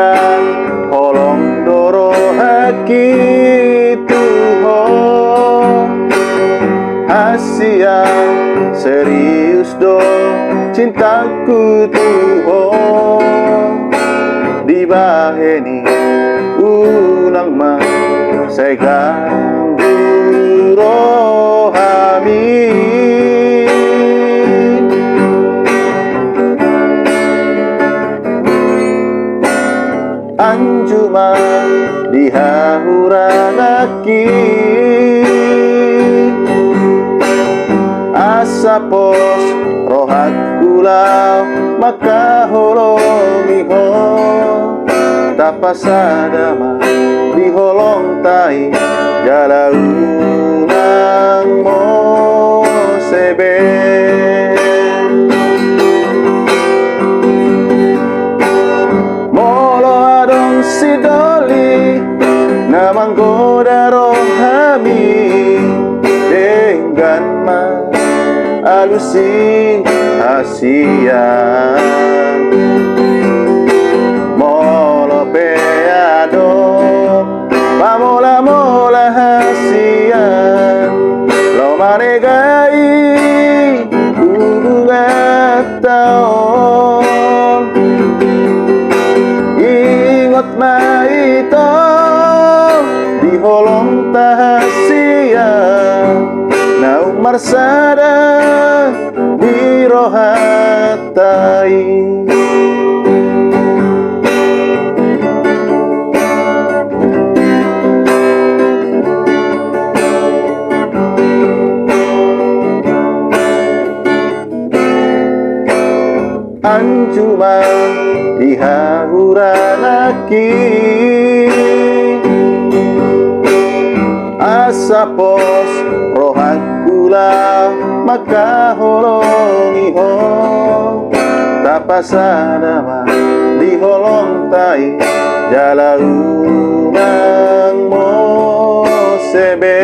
Tuhan holong doro haki Tuhan Asia serius do cintaku Tuhan di baheni unang ma segang rohami anjuma dihahuranaki asapos rohat kulau maka holomiho tapasadama diholong tai jalaunang mo sebe molo adong sidoli namanggoda rohami dengan ma alusin hasian molo peado pamola-mola hasian lo manegai hubungan taon ingot maito diholong tahasian naung marsada dirohatai anjuma dihahuranaki asapos rohat kula maka holongiho tapasadama diholong tai jalaunang mo sebe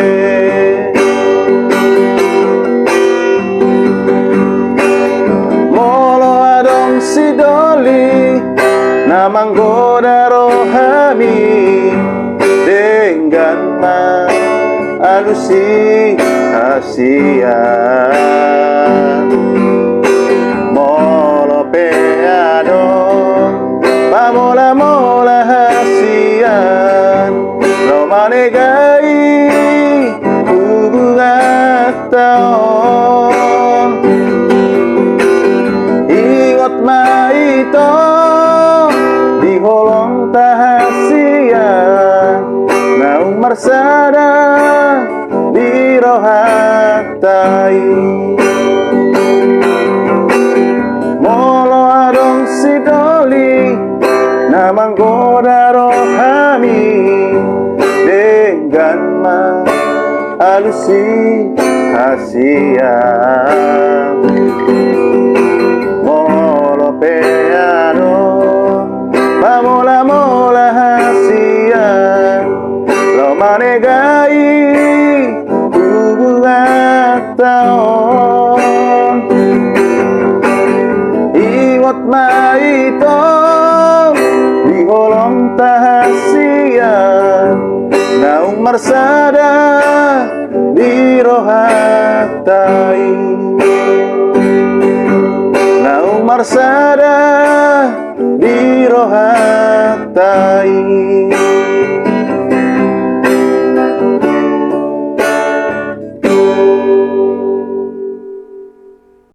sidoli namanggoda rohami dengan ma alusi hasian molo peado pamola-mola hasian lo manegai hubungan taon ingot maito diholong tahasian naung marsada dirohatai molo adong sidoli namanggoda rohami dengan ma alusi hasian peado pamola-mola hasian lo manegai hubungan taon ingot maito diholong tahasian naung marsada dirohatai naung marsada dirohatai